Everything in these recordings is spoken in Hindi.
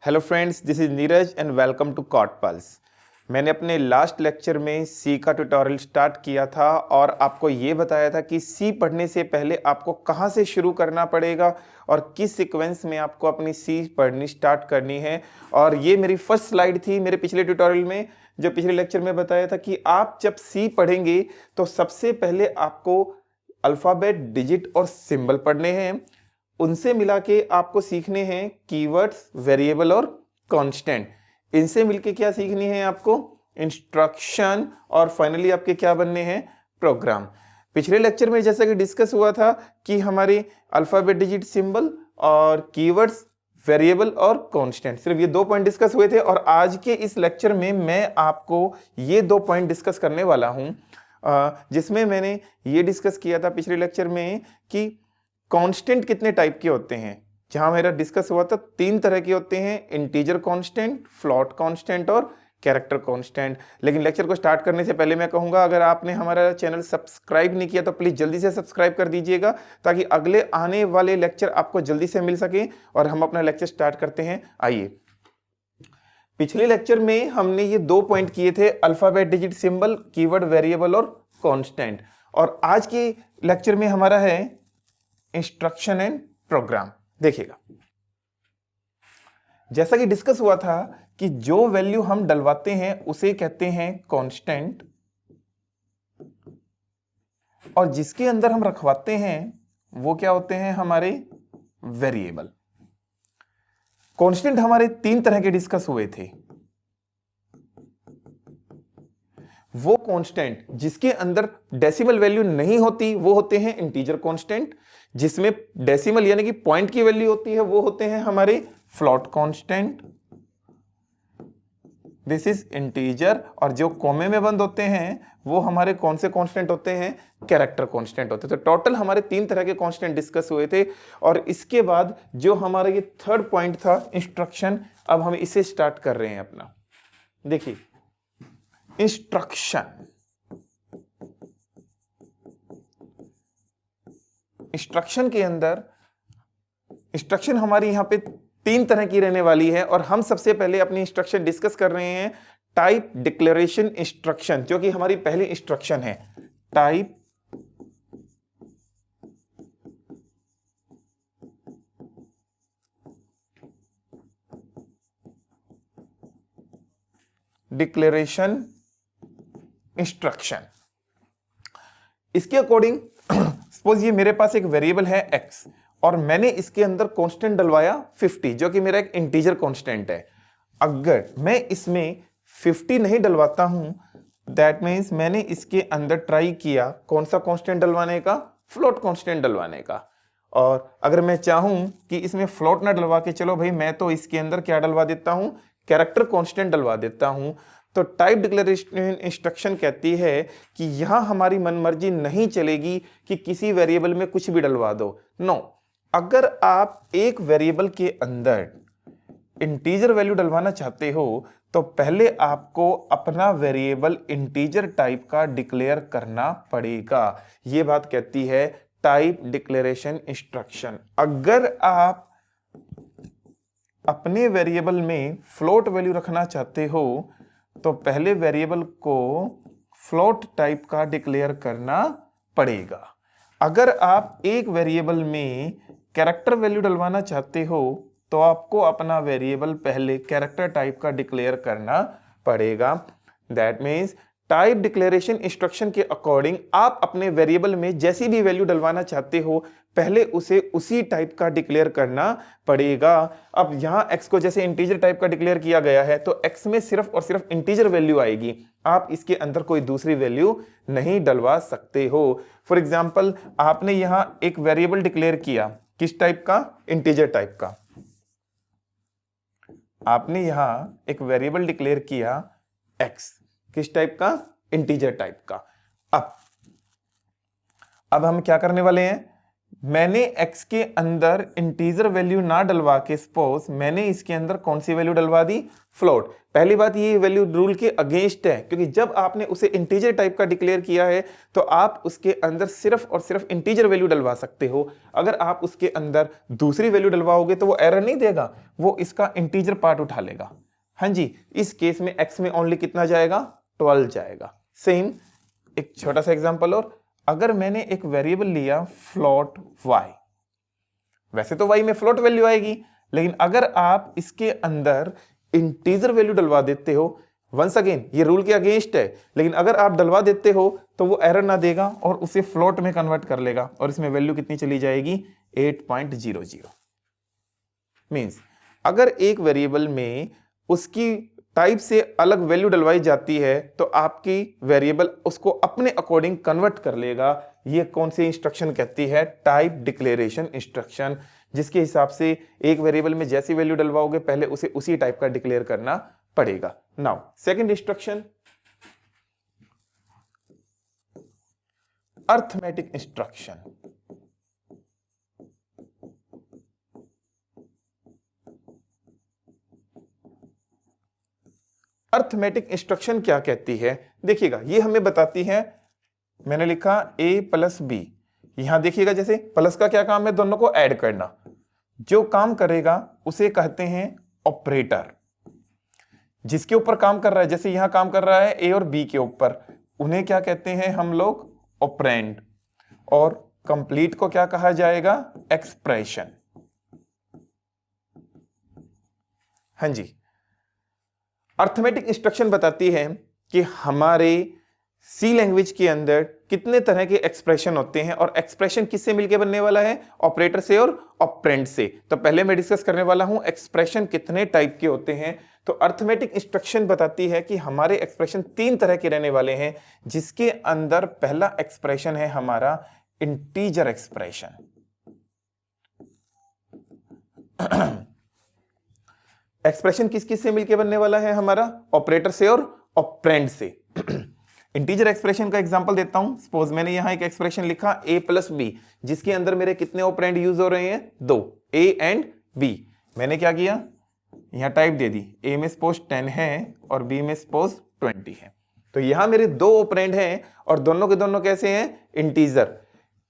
Hello friends, this is Neeraj and welcome to Cot Pulse. मैंने अपने लास्ट लेक्चर में सी का ट्यूटोरियल स्टार्ट किया था और आपको ये बताया था कि सी पढ़ने से पहले आपको कहाँ से शुरू करना पड़ेगा और किस सीक्वेंस में आपको अपनी सी पढ़नी स्टार्ट करनी है। और ये मेरी फर्स्ट स्लाइड थी मेरे पिछले ट्यूटोरियल में, जो पिछले लेक्चर में बताया था कि आप जब सी पढ़ेंगे तो सबसे पहले आपको अल्फ़ाबेट, डिजिट और सिंबल पढ़ने हैं। उनसे मिला के आपको सीखने हैं कीवर्ड्स, वेरिएबल और कांस्टेंट। इनसे मिलके क्या सीखनी है आपको? इंस्ट्रक्शन। और फाइनली आपके क्या बनने हैं? प्रोग्राम। पिछले लेक्चर में जैसा कि डिस्कस हुआ था कि हमारे अल्फाबेट, डिजिट, सिंबल और कीवर्ड्स, वेरिएबल और कांस्टेंट, सिर्फ ये 2 पॉइंट डिस्कस हुए थे। और आज के इस लेक्चर में मैं आपको ये 2 पॉइंट डिस्कस करने वाला हूं, जिसमें मैंने ये डिस्कस किया था पिछले लेक्चर में कि कांस्टेंट कितने टाइप के होते हैं। जहां मेरा डिस्कस हुआ था 3 तरह के होते हैं: इंटीजर कांस्टेंट, फ्लोट कांस्टेंट और कैरेक्टर कांस्टेंट। लेकिन लेक्चर को स्टार्ट करने से पहले मैं कहूंगा, अगर आपने हमारा चैनल सब्सक्राइब नहीं किया तो प्लीज जल्दी से सब्सक्राइब कर दीजिएगा, ताकि अगले आने वाले लेक्चर आपको जल्दी से मिल सके। और हम अपना लेक्चर स्टार्ट करते हैं। आइए, पिछले लेक्चर में हमने ये 2 पॉइंट किए थे: alphabet, digit, symbol, keyword, variable और कांस्टेंट। और आज के लेक्चर में हमारा है इंस्ट्रक्शन एंड प्रोग्राम। देखिएगा, जैसा कि डिस्कस हुआ था कि जो वैल्यू हम डलवाते हैं उसे कहते हैं कांस्टेंट, और जिसके अंदर हम रखवाते हैं वो क्या होते हैं? हमारे वेरिएबल। कांस्टेंट हमारे 3 तरह के डिस्कस हुए थे। वो कांस्टेंट जिसके अंदर डेसिमल वैल्यू नहीं होती वो होते हैं इंटीजर कांस्टेंट। जिसमें डेसिमल यानी कि पॉइंट की वैल्यू होती है वो होते हैं हमारे float constant. This is integer. और जो कोमे में बंद होते हैं वो हमारे कौन से कांस्टेंट होते हैं? कैरेक्टर कांस्टेंट होते हैं। तो टोटल हमारे 3 तरह के कांस्टेंट डिस्कस हुए थे। और इसके बाद जो हमारा ये 3rd पॉइंट था, इंस्ट्रक्शन, अब हम इसे स्टार्ट कर रहे हैं अपना। देखिए, इंस्ट्रक्शन। इंस्ट्रक्शन के अंदर इंस्ट्रक्शन हमारी यहां पे 3 तरह की रहने वाली है। और हम सबसे पहले अपनी इंस्ट्रक्शन डिस्कस कर रहे हैं टाइप डिक्लेरेशन इंस्ट्रक्शन, जो कि हमारी पहली इंस्ट्रक्शन है। Type declaration instruction. इसके अकॉर्डिंग सपोज ये मेरे पास एक वेरिएबल है x, और मैंने इसके अंदर कांस्टेंट डलवाया 50, जो कि मेरा एक इंटीजर कांस्टेंट है। अगर मैं इसमें 50 नहीं डलवाता हूं, दैट मीन्स मैंने इसके अंदर ट्राई किया कौन सा कांस्टेंट डलवाने का? फ्लोट कांस्टेंट डलवाने का। और अगर मैं चाहूं कि इसमें फ्लोट ना डलवा के, चलो भाई मैं तो इसके अंदर क्या डलवा देता हूं? कैरेक्टर कांस्टेंट डलवा देता हूं। तो टाइप डिक्लेरेशन इंस्ट्रक्शन कहती है कि यहां हमारी मनमर्जी नहीं चलेगी कि किसी वेरिएबल में कुछ भी डलवा दो। नो, अगर आप एक वेरिएबल के अंदर इंटीजर वैल्यू डलवाना चाहते हो तो पहले आपको अपना वेरिएबल इंटीजर टाइप का डिक्लेयर करना पड़ेगा। यह बात कहती है टाइप डिक्लेरेशन इंस्ट्रक्शन। अगर आप अपने वेरिएबल में फ्लोट वैल्यू रखना चाहते हो तो पहले वेरिएबल को फ्लोट टाइप का डिक्लेयर करना पड़ेगा। अगर आप एक वेरिएबल में कैरेक्टर वैल्यू डलवाना चाहते हो तो आपको अपना वेरिएबल पहले कैरेक्टर टाइप का डिक्लेयर करना पड़ेगा। That means type declaration instruction के अकॉर्डिंग आप अपने वेरिएबल में जैसी भी वैल्यू डलवाना चाहते हो पहले उसे उसी टाइप का डिक्लेयर करना पड़ेगा। अब यहां x को जैसे इंटीजर टाइप का डिक्लेयर किया गया है तो x में सिर्फ और सिर्फ इंटीजर वैल्यू आएगी। आप इसके अंदर कोई दूसरी वैल्यू नहीं डलवा सकते हो। फॉर एग्जाम्पल, आपने यहां एक वेरिएबल डिक्लेयर किया, किस टाइप का? इंटीजर टाइप का। आपने यहां एक वेरिएबल डिक्लेयर किया x, किस टाइप का? इंटीजर टाइप का। अब हम क्या करने वाले हैं? मैंने x के अंदर इंटीजर वैल्यू ना डलवा के सपोज मैंने इसके अंदर कौन सी वैल्यू डलवा दी, फ्लोट। पहली बात ये वैल्यू रूल के अगेंस्ट है, क्योंकि जब आपने उसे इंटीजर टाइप का डिक्लेयर किया है तो आप उसके अंदर सिर्फ और सिर्फ इंटीजर वैल्यू डलवा सकते हो। अगर आप उसके अंदर दूसरी वैल्यू डलवाओगे तो वो एरर नहीं देगा, वो इसका इंटीजर पार्ट उठा लेगा। हाँ जी, इस केस में x में ओनली कितना जाएगा, 12 जाएगा। सेम एक छोटा सा एग्जांपल और, अगर मैंने एक वेरिएबल लिया फ्लोट y, वैसे तो y में फ्लोट वैल्यू आएगी, लेकिन अगर आप इसके अंदर इंटीजर वैल्यू डलवा देते हो, वंस अगेन ये रूल के अगेंस्ट है, लेकिन अगर आप डलवा देते हो तो वो एरर ना देगा और उसे फ्लोट में कन्वर्ट कर लेगा और इसमें वैल्यू कितनी चली जाएगी, 8.00। मींस अगर एक वेरिएबल में उसकी टाइप से अलग वैल्यू डलवाई जाती है तो आपकी वेरिएबल उसको अपने अकॉर्डिंग कन्वर्ट कर लेगा। ये कौन सी इंस्ट्रक्शन कहती है, टाइप डिक्लेरेशन इंस्ट्रक्शन, जिसके हिसाब से एक वेरिएबल में जैसी वैल्यू डलवाओगे पहले उसे उसी टाइप का डिक्लेयर करना पड़ेगा। Now second instruction, arithmetic instruction. Arithmetic instruction क्या कहती है, देखिएगा ये हमें बताती है, मैंने लिखा a प्लस बी, यहां देखिएगा जैसे प्लस का क्या काम है, दोनों को ऐड करना। जो काम करेगा उसे कहते हैं ऑपरेटर, जिसके ऊपर काम कर रहा है, जैसे यहां काम कर रहा है a और b के ऊपर, उन्हें क्या कहते हैं हम लोग, ऑपरेंड। और कंप्लीट को क्या कहा जाएगा, एक्सप्रेशन। हाँ जी, अर्थमेटिक इंस्ट्रक्शन बताती है कि हमारे सी लैंग्वेज के अंदर कितने तरह के एक्सप्रेशन होते हैं और एक्सप्रेशन किससे मिलकर बनने वाला है, ऑपरेटर से और ऑपरेंड से। तो पहले मैं डिस्कस करने वाला हूं एक्सप्रेशन कितने टाइप के होते हैं। तो अर्थमेटिक इंस्ट्रक्शन बताती है कि हमारे एक्सप्रेशन 3 तरह के रहने वाले हैं, जिसके अंदर पहला एक्सप्रेशन है हमारा इंटीजर एक्सप्रेशन। एक्सप्रेशन किस किस से मिलकर बनने वाला है हमारा, ऑपरेटर से और ऑपरेंड से। इंटीजर एक्सप्रेशन का एग्जांपल देता हूं, सपोज मैंने यहां एक एक्सप्रेशन लिखा a प्लस बी, जिसके अंदर मेरे कितने ऑपरेंड यूज हो रहे हैं, 2, a एंड b। मैंने क्या किया, यहां टाइप दे दी, a में सपोज 10 है और b में सपोज 20 है। तो यहां मेरे 2 ऑपरेंड हैं और दोनों के दोनों कैसे हैं, इंटीजर।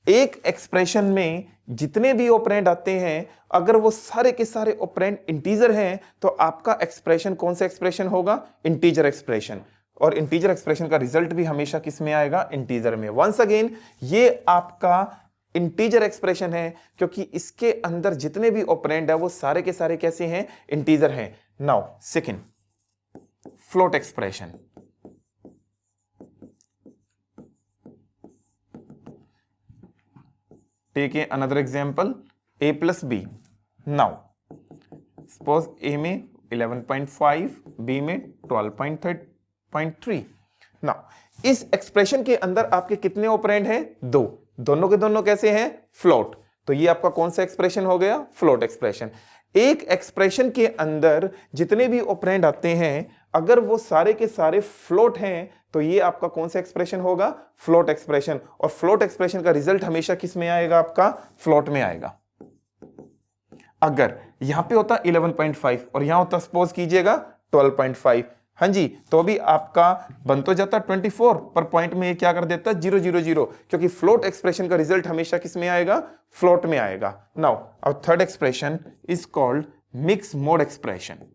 एक एक्सप्रेशन में जितने भी ऑपरेंड आते हैं, अगर वो सारे के सारे ऑपरेंड इंटीजर हैं तो आपका एक्सप्रेशन कौन सा एक्सप्रेशन होगा, इंटीजर एक्सप्रेशन। और इंटीजर एक्सप्रेशन का रिजल्ट भी हमेशा किस में आएगा, इंटीजर में। वंस अगेन ये आपका इंटीजर एक्सप्रेशन है, क्योंकि इसके अंदर जितने भी ऑपरेंड है वो सारे के सारे कैसे हैं, इंटीजर हैं। Now second, float expression. Take another example, a plus b. Now, suppose a में 11.5, b में 12.3. Now, इस एक्सप्रेशन के अंदर आपके कितने ऑपरेंड हैं, 2। दोनों के दोनों कैसे हैं, फ्लोट। तो ये आपका कौन सा एक्सप्रेशन हो गया, फ्लोट एक्सप्रेशन। एक एक्सप्रेशन के अंदर जितने भी ऑपरेंड आते हैं, अगर वो सारे के सारे फ्लोट हैं तो ये आपका कौन सा एक्सप्रेशन होगा, फ्लोट एक्सप्रेशन। और फ्लोट एक्सप्रेशन का रिजल्ट हमेशा किस में आएगा, आपका फ्लोट में आएगा। अगर यहां पे होता 11.5 और यहां होता सपोज कीजिएगा 12.5, हाँ जी, तो भी आपका बन तो जाता 24, पर पॉइंट में ये क्या कर देता 000, क्योंकि फ्लोट एक्सप्रेशन का रिजल्ट हमेशा किस में आएगा, फ्लोट में आएगा। Now our third expression is called mix mode expression.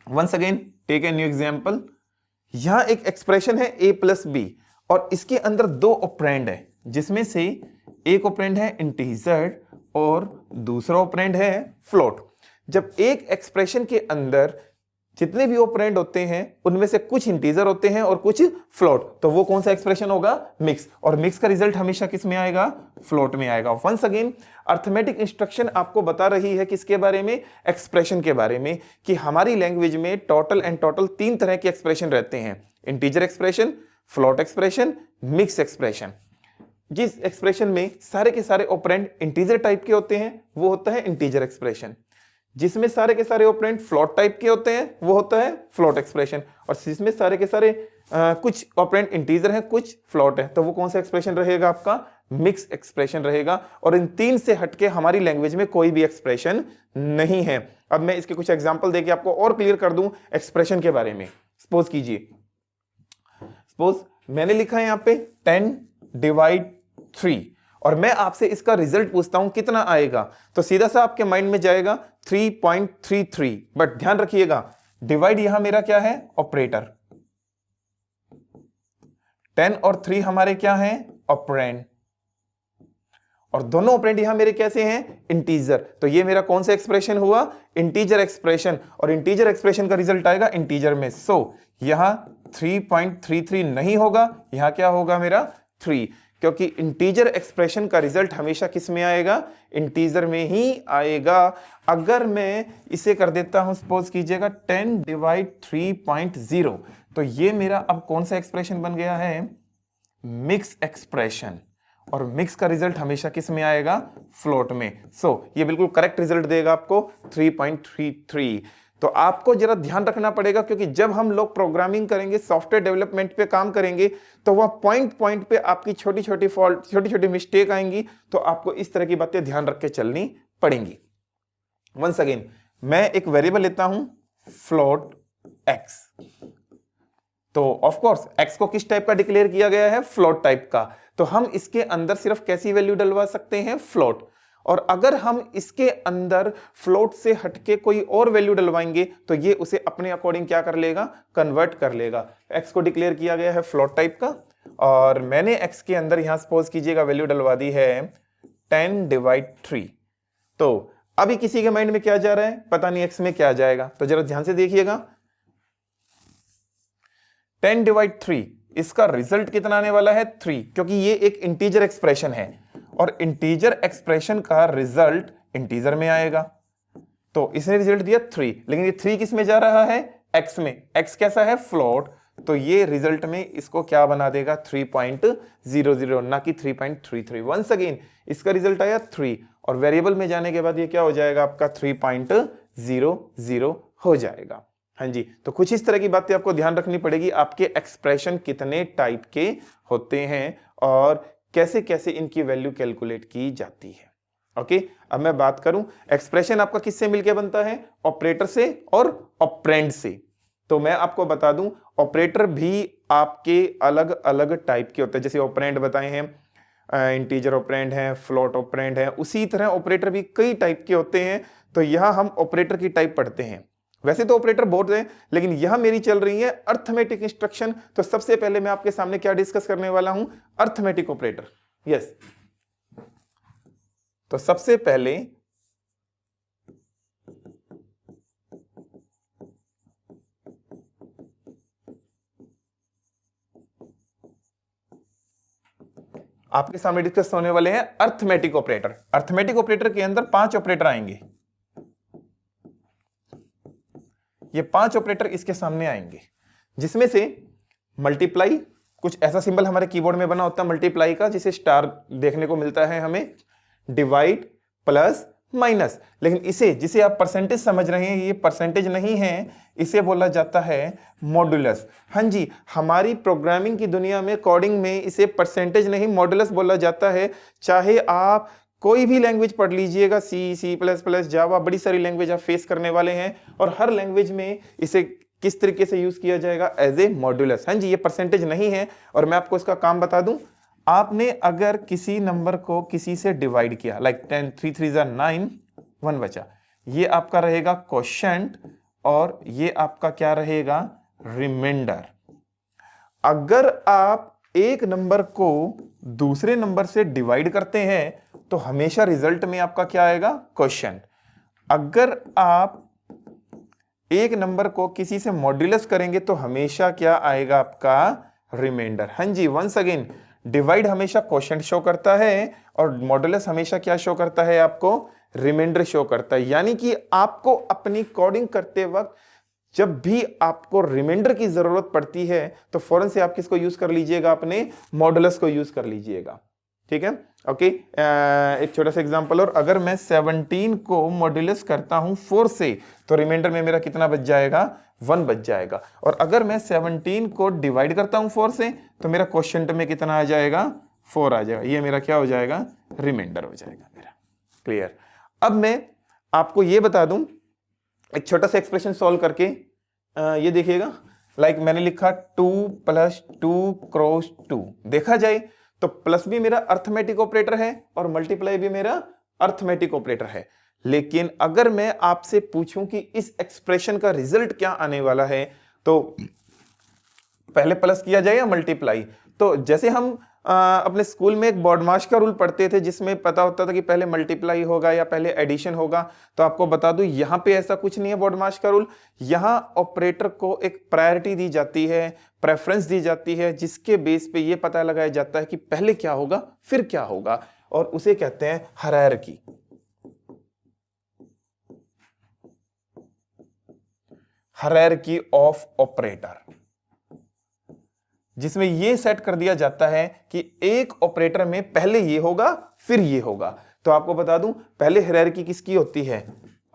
Once again take a new example. यहां एक एक्सप्रेशन है a प्लस बी और इसके अंदर 2 ऑपरेंड है, जिसमें से एक ऑपरेंड है इंटीजर और दूसरा ऑपरेंड है फ्लोट। जब एक एक्सप्रेशन के अंदर जितने भी ऑपरेंड होते हैं उनमें से कुछ इंटीजर होते हैं और कुछ फ्लोट, तो वो कौन सा एक्सप्रेशन होगा, मिक्स। और मिक्स का रिजल्ट हमेशा किस में आएगा, फ्लोट में आएगा। वंस अगेन अर्थमेटिक इंस्ट्रक्शन आपको बता रही है किसके बारे में, एक्सप्रेशन के बारे में, कि हमारी लैंग्वेज में टोटल एंड टोटल 3 तरह के एक्सप्रेशन रहते हैं, integer expression, float expression, mix expression. जिस एक्सप्रेशन में सारे के सारे ऑपरेंड इंटीजर टाइप के होते हैं वो होता है इंटीजर एक्सप्रेशन। जिसमें सारे के सारे ऑपरेंड फ्लोट टाइप के होते हैं वो होता है फ्लोट एक्सप्रेशन, और जिसमें सारे के सारे कुछ ऑपरेंड इंटीजर हैं कुछ फ्लोट है तो वो कौन सा एक्सप्रेशन रहेगा आपका मिक्स एक्सप्रेशन रहेगा। और इन तीन से हटके हमारी लैंग्वेज में कोई भी एक्सप्रेशन नहीं है। अब मैं इसके कुछ एग्जांपल देके आपको और क्लियर कर दूं एक्सप्रेशन के बारे में। सपोज कीजिए, सपोज मैंने लिखा है यहां पे 10 डिवाइड 3 और मैं आपसे इसका रिजल्ट पूछता हूं कितना आएगा, तो सीधा सा आपके माइंड में जाएगा 3.33। बट ध्यान रखिएगा डिवाइड यहां मेरा क्या है ऑपरेटर, 10 और 3 हमारे क्या हैं ऑपरेंड, और दोनों ऑपरेंड यहां मेरे कैसे हैं इंटीजर। तो ये मेरा कौन सा एक्सप्रेशन हुआ इंटीजर एक्सप्रेशन, और इंटीजर एक्सप्रेशन का रिजल्ट आएगा इंटीजर में। सो यहां 3.33 नहीं होगा, यहां क्या होगा मेरा 3, क्योंकि इंटीजर एक्सप्रेशन का रिजल्ट हमेशा किस में आएगा इंटीजर में ही आएगा। अगर मैं इसे कर देता हूं सपोज कीजिएगा 10 डिवाइड 3.0 तो ये मेरा अब कौन सा एक्सप्रेशन बन गया है मिक्स एक्सप्रेशन, और मिक्स का रिजल्ट हमेशा किस में आएगा फ्लोट में। सो ये बिल्कुल करेक्ट रिजल्ट देगा आपको 3.33। तो आपको जरा ध्यान रखना पड़ेगा क्योंकि जब हम लोग प्रोग्रामिंग करेंगे सॉफ्टवेयर डेवलपमेंट पे काम करेंगे तो वह पॉइंट पॉइंट पे आपकी छोटी छोटी फॉल्ट छोटी छोटी मिस्टेक आएंगी, तो आपको इस तरह की बातें ध्यान रख के चलनी पड़ेंगी। वंस अगेन मैं एक वेरिएबल लेता हूं फ्लोट एक्स, तो ऑफ कोर्स एक्स को किस टाइप का डिक्लेयर किया गया है फ्लोट टाइप का, तो हम इसके अंदर सिर्फ कैसी वैल्यू डलवा सकते हैं फ्लोट, और अगर हम इसके अंदर फ्लोट से हटके कोई और वैल्यू डलवाएंगे तो ये उसे अपने अकॉर्डिंग क्या कर लेगा कन्वर्ट कर लेगा। एक्स को डिक्लेयर किया गया है फ्लोट टाइप का और मैंने एक्स के अंदर यहां सपोज कीजिएगा वैल्यू डलवा दी है 10 डिवाइड 3। तो अभी किसी के माइंड में क्या जा रहा है पता नहीं एक्स में क्या जाएगा, तो जरा ध्यान से देखिएगा 10 डिवाइड 3 इसका रिजल्ट कितना आने वाला है 3, क्योंकि ये एक इंटीजर एक्सप्रेशन है और इंटीजर एक्सप्रेशन का रिजल्ट इंटीजर में आएगा। तो इसने रिजल्ट दिया 3, लेकिन ये 3 किस में जा रहा है एक्स में, एक्स कैसा है फ्लोट, तो ये रिजल्ट में इसको क्या बना देगा 3.00 ना कि 3.33। वंस अगेन इसका रिजल्ट आया 3 और वेरिएबल में जाने के बाद ये क्या हो जाएगा आपका 3.00 हो जाएगा। हाँ जी, तो कुछ इस तरह की बातें आपको ध्यान रखनी पड़ेगी, आपके एक्सप्रेशन कितने टाइप के होते हैं और कैसे कैसे इनकी वैल्यू कैलकुलेट की जाती है। ओके, अब मैं बात करूं एक्सप्रेशन आपका किससे मिलके बनता है ऑपरेटर से और ऑपरेंड से। तो मैं आपको बता दूं ऑपरेटर भी आपके अलग अलग टाइप के होते हैं, जैसे ऑपरेंड बताए हैं इंटीजर ऑपरेंड है फ्लोट ऑपरेंड है, उसी तरह ऑपरेटर भी कई टाइप के होते हैं। तो यहां हम ऑपरेटर की टाइप पढ़ते हैं, वैसे तो ऑपरेटर बहुत हैं लेकिन यहां मेरी चल रही है अर्थमेटिक इंस्ट्रक्शन। तो सबसे पहले मैं आपके सामने क्या डिस्कस करने वाला हूं अर्थमेटिक ऑपरेटर। यस, तो सबसे पहले आपके सामने डिस्कस होने वाले हैं अर्थमेटिक ऑपरेटर। अर्थमेटिक ऑपरेटर के अंदर 5 ऑपरेटर आएंगे, ये 5 ऑपरेटर इसके सामने आएंगे, जिसमें से मल्टीप्लाई, कुछ ऐसा सिंबल हमारे कीबोर्ड में बना होता है मल्टीप्लाई का जिसे स्टार देखने को मिलता है हमें, डिवाइड, प्लस, माइनस, लेकिन इसे जिसे आप परसेंटेज समझ रहे हैं ये परसेंटेज नहीं है, इसे बोला जाता है मॉडुलस। हाँ जी, हमारी प्रोग्रामिंग की दुनिया में कोडिंग में इसे परसेंटेज नहीं मॉडुलस बोला जाता है। चाहे आप कोई भी लैंग्वेज पढ़ लीजिएगा, सी, सी प्लस प्लस, जावा, बड़ी सारी लैंग्वेज आप फेस करने वाले हैं और हर लैंग्वेज में इसे किस तरीके से यूज किया जाएगा एज ए मॉड्यूलस। हाँ जी, ये परसेंटेज नहीं है और मैं आपको इसका काम बता दूं, आपने अगर किसी नंबर को किसी से डिवाइड किया लाइक 10, 3 3 9, 1 बचा, ये आपका रहेगा क्वोशिएंट और ये आपका क्या रहेगा रिमाइंडर। अगर आप एक नंबर को दूसरे नंबर से डिवाइड करते हैं तो हमेशा रिजल्ट में आपका क्या आएगा क्वोशिएंट। अगर आप एक नंबर को किसी से मॉड्यूलस करेंगे तो हमेशा क्या आएगा आपका रिमाइंडर। हाँ जी, वंस अगेन डिवाइड हमेशा क्वोशिएंट शो करता है और मॉड्यूलस हमेशा क्या शो करता है आपको रिमाइंडर शो करता है। यानी कि आपको अपनी कोडिंग करते वक्त जब भी आपको रिमाइंडर की जरूरत पड़ती है तो फौरन से आप किसको यूज कर लीजिएगा अपने मॉडुलस को यूज कर लीजिएगा। ठीक है, ओके। एक छोटा सा एग्जांपल, और अगर मैं 17 को मॉड्यूलस करता हूं 4 से तो रिमाइंडर में मेरा कितना बच जाएगा, 1 बच जाएगा। और अगर मैं 17 को डिवाइड करता हूं 4 से तो मेरा क्वोशिएंट में कितना आ जाएगा, 4 आ जाएगा। ये मेरा क्या हो जाएगा, रिमाइंडर हो जाएगा मेरा। क्लियर। अब मैं आपको ये बता दूं एक छोटा सा एक्सप्रेशन सॉल्व करके, ये देखिएगा, लाइक मैंने लिखा 2 + 2 क्रॉस 2। देखा जाए तो प्लस भी मेरा अर्थमेटिक ऑपरेटर है और मल्टीप्लाई भी मेरा अर्थमेटिक ऑपरेटर है। लेकिन अगर मैं आपसे पूछूं कि इस एक्सप्रेशन का रिजल्ट क्या आने वाला है, तो पहले प्लस किया जाए या मल्टीप्लाई। तो जैसे हम अपने स्कूल में एक बॉडमास का रूल पढ़ते थे जिसमें पता होता था कि पहले मल्टीप्लाई होगा या पहले एडिशन होगा, तो आपको बता दूं यहां पे ऐसा कुछ नहीं है बॉडमास का रूल। यहां ऑपरेटर को एक प्रायोरिटी दी जाती है, प्रेफरेंस दी जाती है, जिसके बेस पे ये पता लगाया जाता है कि पहले क्या होगा फिर क्या होगा, और उसे कहते हैं हायरार्की। हायरार्की ऑफ ऑपरेटर, जिसमें यह सेट कर दिया जाता है कि एक ऑपरेटर में पहले ये होगा फिर ये होगा। तो आपको बता दूं पहले हायरार्की किसकी होती है,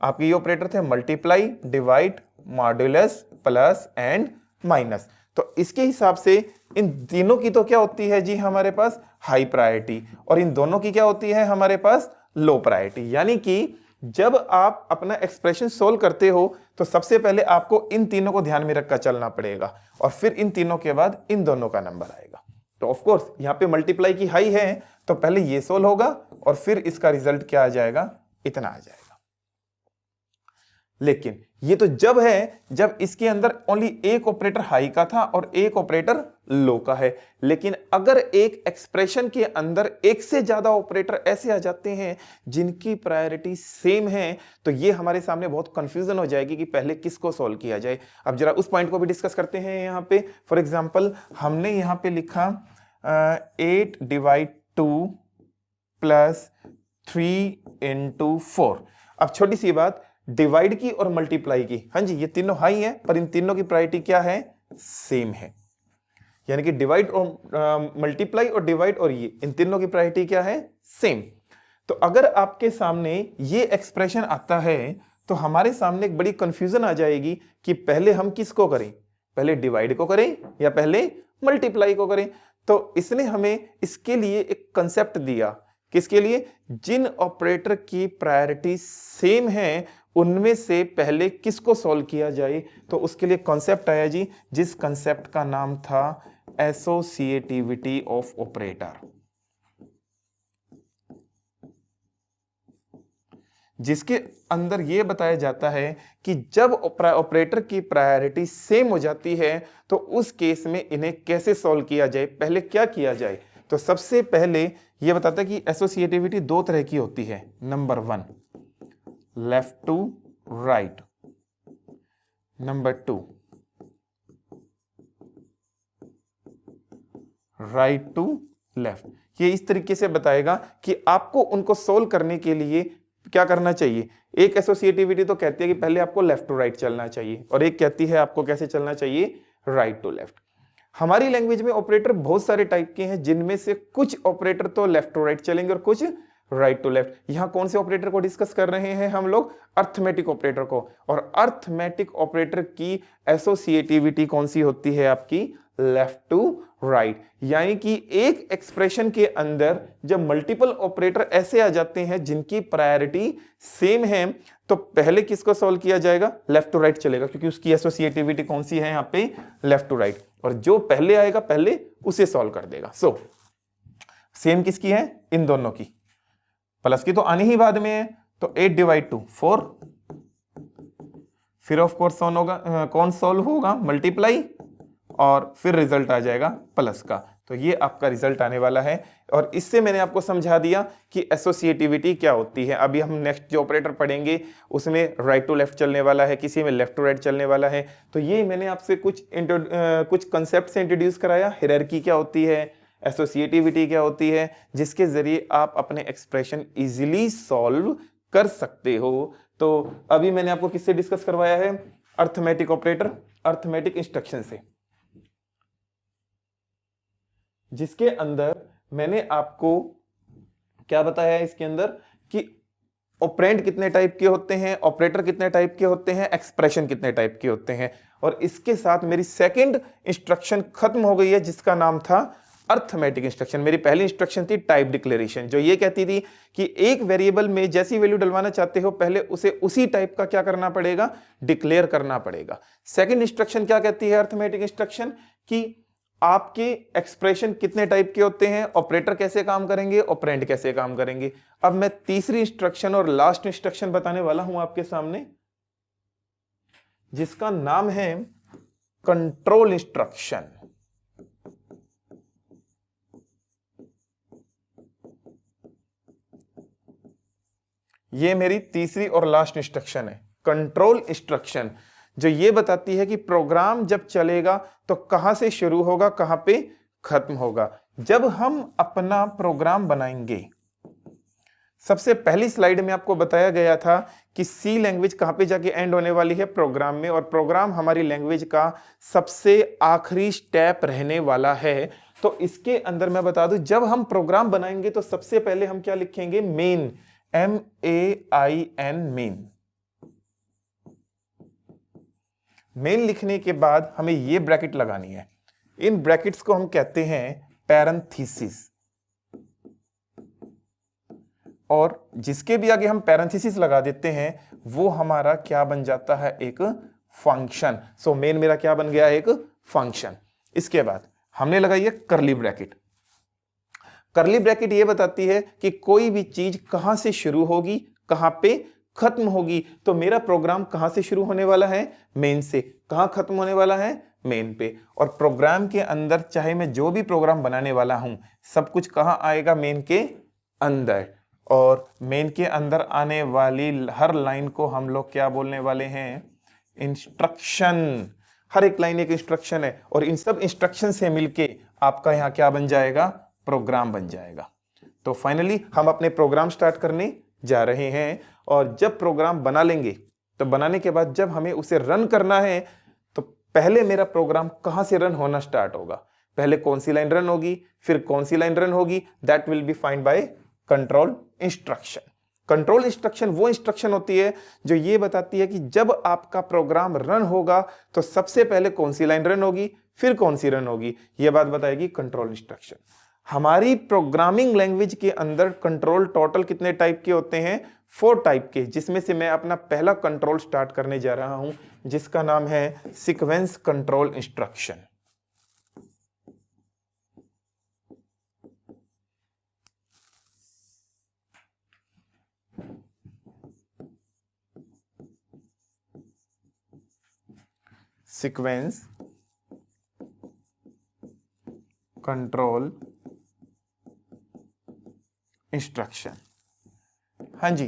आपके ये ऑपरेटर थे multiply, divide, modulus, plus and minus. तो इसके हिसाब से इन तीनों की तो क्या होती है जी हमारे पास हाई प्रायोरिटी, और इन दोनों की क्या होती है हमारे पास लो प्रायोरिटी। यानी कि जब आप अपना एक्सप्रेशन सोल्व करते हो तो सबसे पहले आपको इन तीनों को ध्यान में रखकर चलना पड़ेगा, और फिर इन तीनों के बाद इन दोनों का नंबर आएगा। तो ऑफ कोर्स यहां पे मल्टीप्लाई की हाई है तो पहले ये सोल्व होगा और फिर इसका रिजल्ट क्या आ जाएगा, इतना आ जाएगा। लेकिन ये तो जब है जब इसके अंदर ओनली एक ऑपरेटर हाई का था और एक ऑपरेटर लो का है। लेकिन अगर एक एक्सप्रेशन के अंदर एक से ज्यादा ऑपरेटर ऐसे आ जाते हैं जिनकी प्रायोरिटी सेम है, तो ये हमारे सामने बहुत कंफ्यूजन हो जाएगी कि पहले किसको सॉल्व किया जाए। अब जरा उस पॉइंट को भी डिस्कस करते हैं। यहां पे फॉर एग्जांपल हमने यहां पे लिखा 8/2 + 3/4। अब छोटी सी बात, डिवाइड की और मल्टीप्लाई की, हाँ जी ये तीनों हाई हैं पर इन तीनों की प्रायोरिटी क्या है, सेम है। यानी कि डिवाइड और मल्टीप्लाई और डिवाइड और ये इन तीनों की प्रायोरिटी क्या है, सेम। तो अगर आपके सामने ये एक्सप्रेशन आता है तो हमारे सामने एक बड़ी कंफ्यूजन आ जाएगी कि पहले हम किसको करें, पहले डिवाइड को करें या पहले मल्टीप्लाई को करें। तो इसने हमें इसके लिए एक कंसेप्ट दिया, किसके लिए, जिन ऑपरेटर की प्रायोरिटी सेम है उनमें से पहले किसको सॉल्व किया जाए। तो उसके लिए कॉन्सेप्ट आया जी, जिस कॉन्सेप्ट का नाम था एसोसिएटिविटी ऑफ ऑपरेटर, जिसके अंदर यह बताया जाता है कि जब ऑपरेटर की प्रायोरिटी सेम हो जाती है तो उस केस में इन्हें कैसे सॉल्व किया जाए, पहले क्या किया जाए। तो सबसे पहले यह बताता है कि एसोसिएटिविटी दो तरह की होती है। Number 1 left to right, number 2 right to left. ये इस तरीके से बताएगा कि आपको उनको सोल्व करने के लिए क्या करना चाहिए। एक एसोसिएटिविटी तो कहती है कि पहले आपको लेफ्ट टू राइट चलना चाहिए, और एक कहती है आपको कैसे चलना चाहिए, राइट टू लेफ्ट। हमारी लैंग्वेज में ऑपरेटर बहुत सारे टाइप के हैं, जिनमें से कुछ ऑपरेटर तो लेफ्ट टू राइट चलेंगे और कुछ राइट टू लेफ्ट। यहां कौन से ऑपरेटर को डिस्कस कर रहे हैं हम लोग, अर्थमेटिक ऑपरेटर को। और अर्थमेटिक ऑपरेटर की एसोसिएटिविटी कौन सी होती है आपकी, लेफ्ट टू राइट। यानी कि एक एक्सप्रेशन के अंदर जब मल्टीपल ऑपरेटर ऐसे आ जाते हैं जिनकी प्रायोरिटी सेम है तो पहले किसको सॉल्व किया जाएगा, लेफ्ट टू राइट चलेगा, क्योंकि उसकी एसोसिएटिविटी कौन सी है यहाँ पे, लेफ्ट टू राइट। और जो पहले आएगा पहले उसे सॉल्व कर देगा। सो सेम किसकी है, इन दोनों की। प्लस की तो आनी ही बाद में है, तो 8/2 4, फिर ऑफ कोर्स कौन सॉल्व होगा, मल्टीप्लाई, और फिर रिजल्ट आ जाएगा प्लस का। तो ये आपका रिजल्ट आने वाला है। और इससे मैंने आपको समझा दिया कि एसोसिएटिविटी क्या होती है। अभी हम नेक्स्ट जो ऑपरेटर पढ़ेंगे उसमें राइट टू लेफ्ट चलने वाला है, किसी में लेफ्ट टू राइट चलने वाला है। तो ये मैंने आपसे कुछ कंसेप्ट से इंट्रोड्यूस कराया। हायरार्की क्या होती है, एसोसिएटिविटी क्या होती है, जिसके जरिए आप अपने एक्सप्रेशन इजीली सॉल्व कर सकते हो। तो अभी मैंने आपको किससे डिस्कस करवाया है, अर्थमेटिक ऑपरेटर, अर्थमेटिक इंस्ट्रक्शन से, जिसके अंदर मैंने आपको क्या बताया है इसके अंदर कि ऑपरेंड कितने टाइप के होते हैं, ऑपरेटर कितने टाइप के होते हैं, एक्सप्रेशन कितने टाइप के होते हैं। और इसके साथ मेरी सेकंड इंस्ट्रक्शन खत्म हो गई है जिसका नाम था अर्थमेटिक इंस्ट्रक्शन। मेरी पहली इंस्ट्रक्शन थी टाइप डिक्लेरेशन, जो ये कहती थी कि एक वेरिएबल में जैसी वैल्यू डलवाना चाहते हो पहले उसे उसी टाइप का क्या करना पड़ेगा, डिक्लेयर करना पड़ेगा। सेकंड इंस्ट्रक्शन क्या कहती है अर्थमेटिक इंस्ट्रक्शन, कि आपके एक्सप्रेशन कितने टाइप के होते हैं, ऑपरेटर कैसे काम करेंगे, ऑपरेंड कैसे काम करेंगे। अब मैं तीसरी इंस्ट्रक्शन और लास्ट इंस्ट्रक्शन बताने वाला हूं आपके सामने, जिसका नाम है कंट्रोल इंस्ट्रक्शन। ये मेरी तीसरी और लास्ट इंस्ट्रक्शन है, कंट्रोल इंस्ट्रक्शन, जो ये बताती है कि प्रोग्राम जब चलेगा तो कहां से शुरू होगा, कहां पे खत्म होगा। जब हम अपना प्रोग्राम बनाएंगे, सबसे पहली स्लाइड में आपको बताया गया था कि सी लैंग्वेज कहां पे जाके एंड होने वाली है, प्रोग्राम में, और प्रोग्राम हमारी लैंग्वेज का सबसे आखिरी स्टेप रहने वाला है। तो इसके अंदर मैं बता दूं, जब हम प्रोग्राम बनाएंगे तो सबसे पहले हम क्या लिखेंगे, मेन, MAIN, मेन। मेन लिखने के बाद हमें ये ब्रैकेट लगानी है, इन ब्रैकेट्स को हम कहते हैं पैरेंथेसिस, और जिसके भी आगे हम पैरेंथेसिस लगा देते हैं वो हमारा क्या बन जाता है, एक फंक्शन। सो मेन मेरा क्या बन गया, एक फंक्शन। इसके बाद हमने लगाई है करली ब्रैकेट। करली ब्रैकेट ये बताती है कि कोई भी चीज कहां से शुरू होगी, कहां पे खत्म होगी। तो मेरा प्रोग्राम कहां से शुरू होने वाला है, मेन से, कहां खत्म होने वाला है, मेन पे। और प्रोग्राम के अंदर चाहे मैं जो भी प्रोग्राम बनाने वाला हूं सब कुछ कहां आएगा, मेन के अंदर। और मेन के अंदर आने वाली हर लाइन को हम लोग क्या बोलने वाले हैं, इंस्ट्रक्शन। हर एक लाइन एक इंस्ट्रक्शन है, और इन सब इंस्ट्रक्शन से मिलके आपका यहां क्या बन जाएगा, प्रोग्राम बन जाएगा। तो फाइनली हम अपने प्रोग्राम स्टार्ट करने जा रहे हैं, और जब प्रोग्राम बना लेंगे तो बनाने के बाद जब हमें उसे रन करना है तो पहले मेरा प्रोग्राम कहां से रन होना स्टार्ट होगा, पहले कौन सी लाइन रन होगी, फिर कौन सी लाइन रन होगी, that will be find by control instruction. Control instruction वो इंस्ट्रक्शन होती है जो ये बताती है कि जब आपका प्रोग्राम रन होगा तो सबसे पहले कौन सी लाइन रन होगी, फिर कौन सी रन होगी, यह बात बताएगी कंट्रोल इंस्ट्रक्शन। हमारी प्रोग्रामिंग लैंग्वेज के अंदर कंट्रोल टोटल कितने टाइप के होते हैं, 4 टाइप के, जिसमें से मैं अपना पहला कंट्रोल स्टार्ट करने जा रहा हूं जिसका नाम है sequence control instruction. Sequence control instruction. हाँ जी,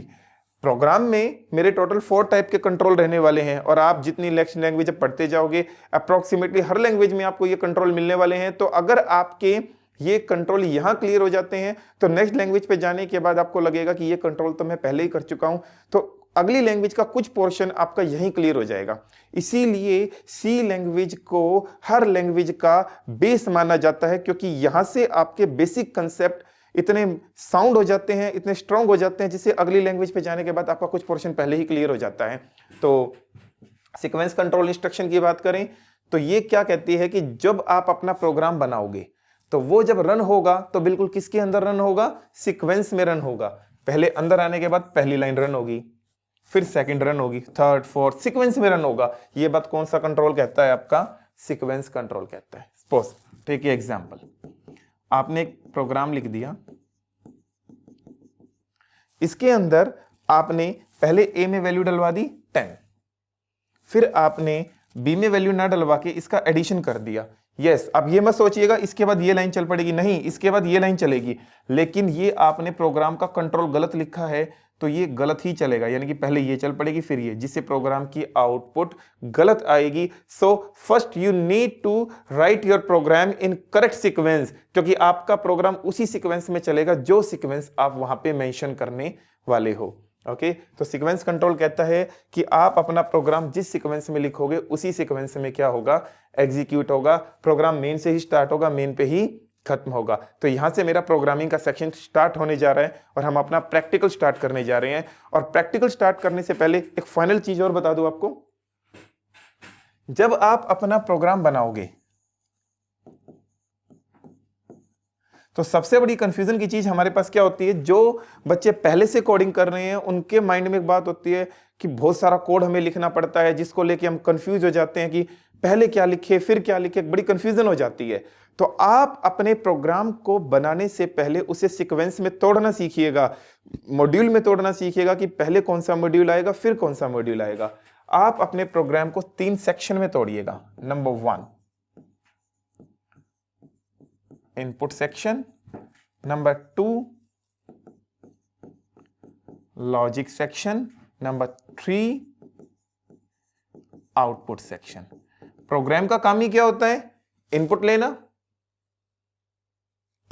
प्रोग्राम में मेरे टोटल 4 टाइप के कंट्रोल रहने वाले हैं, और आप जितनी लैंग्वेज पढ़ते जाओगे अप्रोक्सीमेटली हर लैंग्वेज में आपको ये कंट्रोल मिलने वाले हैं। तो अगर आपके ये कंट्रोल यहां क्लियर हो जाते हैं तो नेक्स्ट लैंग्वेज पे जाने के बाद आपको लगेगा कि ये कंट्रोल तो मैं पहले ही कर चुका हूं, तो अगली लैंग्वेज का कुछ पोर्शन आपका यहीं क्लियर हो जाएगा। इसीलिए सी लैंग्वेज को हर लैंग्वेज का बेस माना जाता है, क्योंकि यहां से आपके बेसिक कंसेप्ट इतने साउंड हो जाते हैं, इतने स्ट्रांग हो जाते हैं, जिससे अगली लैंग्वेज पे जाने के बाद आपका कुछ पोर्शन पहले ही क्लियर हो जाता है। तो सीक्वेंस कंट्रोल इंस्ट्रक्शन की बात करें तो ये क्या कहती है कि जब आप अपना प्रोग्राम बनाओगे तो वो जब रन होगा तो बिल्कुल किसके अंदर रन होगा, सीक्वेंस में रन होगा। पहले अंदर आने के बाद पहली लाइन रन होगी, फिर सेकंड रन होगी, थर्ड, फोर्थ, सीक्वेंस में रन होगा। ये बात कौन सा कंट्रोल कहता है, आपका सीक्वेंस कंट्रोल कहता है। सपोज टेक एग्जांपल, आपने एक प्रोग्राम लिख दिया, इसके अंदर आपने पहले ए में वैल्यू डलवा दी 10, फिर आपने बी में वैल्यू ना डलवा के इसका एडिशन कर दिया। यस, अब ये मत सोचिएगा इसके बाद ये लाइन चल पड़ेगी, नहीं, इसके बाद ये लाइन चलेगी, लेकिन ये आपने प्रोग्राम का कंट्रोल गलत लिखा है तो ये गलत ही चलेगा, यानी कि पहले ये चल पड़ेगी फिर ये, जिससे प्रोग्राम की आउटपुट गलत आएगी। So first you need to write your program in correct sequence, क्योंकि आपका प्रोग्राम उसी सीक्वेंस में चलेगा जो सीक्वेंस आप वहां पे मेंशन करने वाले हो। ओके, तो सीक्वेंस कंट्रोल कहता है कि आप अपना प्रोग्राम जिस सीक्वेंस में लिखोगे उसी सीक्वेंस में क्या होगा, एग्जीक्यूट होगा। प्रोग्राम मेन से ही स्टार्ट होगा, मेन पे ही खत्म होगा। तो यहाँ से मेरा प्रोग्रामिंग का सेक्शन स्टार्ट होने जा रहा है और हम अपना प्रैक्टिकल स्टार्ट करने जा रहे हैं। और प्रैक्टिकल स्टार्ट करने से पहले एक फाइनल चीज और बता दूं आपको, जब आप अपना प्रोग्राम बनाओगे तो सबसे बड़ी कंफ्यूजन की चीज हमारे पास क्या होती है, जो बच्चे पहले से कोडिंग कर रहे हैं उनके माइंड में एक बात होती है कि बहुत सारा कोड हमें लिखना पड़ता है, जिसको लेके हम कंफ्यूज हो जाते हैं कि पहले क्या लिखे फिर क्या लिखे, बड़ी कंफ्यूजन हो जाती है। तो आप अपने प्रोग्राम को बनाने से पहले उसे सीक्वेंस में तोड़ना सीखिएगा, मॉड्यूल में तोड़ना सीखिएगा कि पहले कौन सा मॉड्यूल आएगा फिर कौन सा मॉड्यूल आएगा। आप अपने प्रोग्राम को 3 सेक्शन में तोड़िएगा। Number 1 input section, number 2 logic section, number 3 output section. Program का काम ही क्या होता है, इनपुट लेना,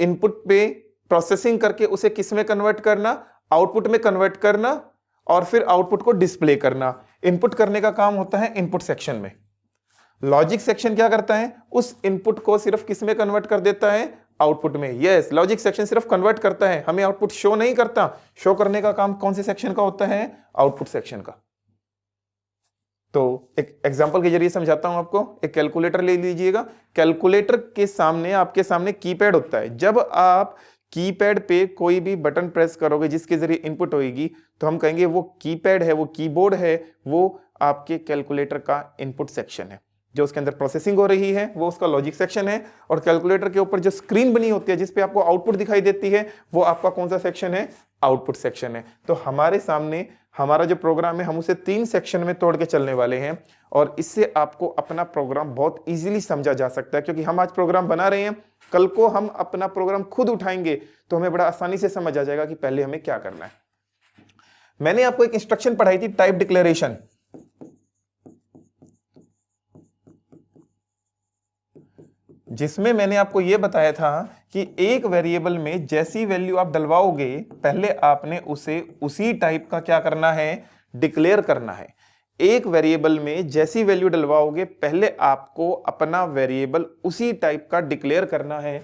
इनपुट पे प्रोसेसिंग करके उसे किस में कन्वर्ट करना, आउटपुट में कन्वर्ट करना, और फिर आउटपुट को डिस्प्ले करना। इनपुट करने का काम होता है इनपुट सेक्शन में। लॉजिक सेक्शन क्या करता है, उस इनपुट को सिर्फ किस में कन्वर्ट कर देता है, आउटपुट में। यस, लॉजिक सेक्शन सिर्फ कन्वर्ट करता है, हमें आउटपुट शो नहीं करता। शो करने का काम कौन से सेक्शन का होता है, आउटपुट सेक्शन का। तो एक एग्जांपल के जरिए समझाता हूं आपको। एक कैलकुलेटर ले लीजिएगा। कैलकुलेटर के सामने आपके सामने कीपैड होता है। जब आप कीपैड पे कोई भी बटन प्रेस करोगे जिसके जरिए इनपुट होगी, तो हम कहेंगे वो कीपैड है, वो कीबोर्ड है, वो आपके कैलकुलेटर का इनपुट सेक्शन है। जो उसके अंदर प्रोसेसिंग हो रही है वो उसका लॉजिक सेक्शन है। और कैलकुलेटर के ऊपर जो स्क्रीन बनी होती है जिसपे आपको आउटपुट दिखाई देती है, वो आपका कौन सा सेक्शन है, आउटपुट सेक्शन है। तो हमारे सामने हमारा जो प्रोग्राम है हम उसे 3 सेक्शन में तोड़ के चलने वाले हैं। और इससे आपको अपना प्रोग्राम बहुत इजीली समझा जा सकता है, क्योंकि हम आज प्रोग्राम बना रहे हैं, कल को हम अपना प्रोग्राम खुद उठाएंगे तो हमें बड़ा आसानी से समझ आ जाएगा कि पहले हमें क्या करना है। मैंने आपको एक इंस्ट्रक्शन पढ़ाई थी, टाइप डिक्लेरेशन, जिसमें मैंने आपको यह बताया था कि एक वेरिएबल में जैसी वैल्यू आप डलवाओगे, पहले आपने उसे उसी टाइप का क्या करना है, डिक्लेयर करना है। एक वेरिएबल में जैसी वैल्यू डलवाओगे, पहले आपको अपना वेरिएबल उसी टाइप का डिक्लेयर करना है।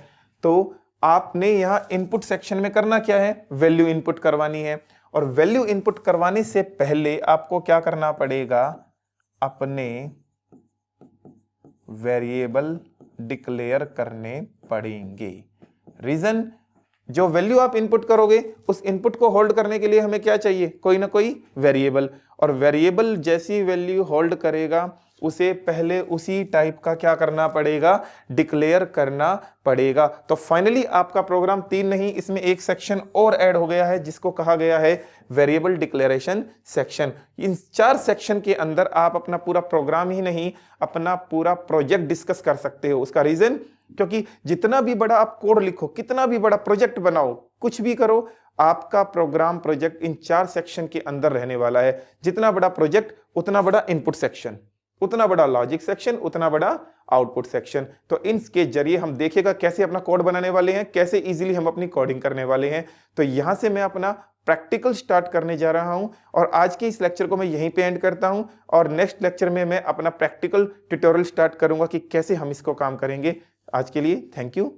तो आपने यहां इनपुट सेक्शन में करना क्या है, वैल्यू इनपुट करवानी है। और वैल्यू इनपुट करवाने से पहले आपको क्या करना पड़ेगा, अपने वेरिएबल डिक्लेयर करने पड़ेंगे। रीजन, जो वैल्यू आप इनपुट करोगे उस इनपुट को होल्ड करने के लिए हमें क्या चाहिए, कोई ना कोई वेरिएबल। और वेरिएबल जैसी वैल्यू होल्ड करेगा उसे पहले उसी टाइप का क्या करना पड़ेगा, डिक्लेयर करना पड़ेगा। तो फाइनली आपका प्रोग्राम 3 नहीं, इसमें एक सेक्शन और ऐड हो गया है जिसको कहा गया है वेरिएबल डिक्लेरेशन सेक्शन। इन 4 सेक्शन के अंदर आप अपना पूरा प्रोग्राम ही नहीं, अपना पूरा प्रोजेक्ट डिस्कस कर सकते हो। उसका रीजन, क्योंकि जितना भी बड़ा आप कोड लिखो, कितना भी बड़ा प्रोजेक्ट बनाओ, कुछ भी करो, आपका प्रोग्राम प्रोजेक्ट इन 4 सेक्शन के अंदर रहने वाला है। जितना बड़ा प्रोजेक्ट उतना बड़ा इनपुट सेक्शन, उतना बड़ा लॉजिक सेक्शन, उतना बड़ा आउटपुट सेक्शन। तो इनके जरिए हम देखेगा कैसे अपना कोड बनाने वाले हैं, कैसे इजीली हम अपनी कोडिंग करने वाले हैं। तो यहां से मैं अपना प्रैक्टिकल स्टार्ट करने जा रहा हूं और आज के इस लेक्चर को मैं यहीं पे एंड करता हूं। और नेक्स्ट लेक्चर में मैं अपना प्रैक्टिकल ट्यूटोरियल स्टार्ट करूंगा कि कैसे हम इसको काम करेंगे। आज के लिए थैंक यू।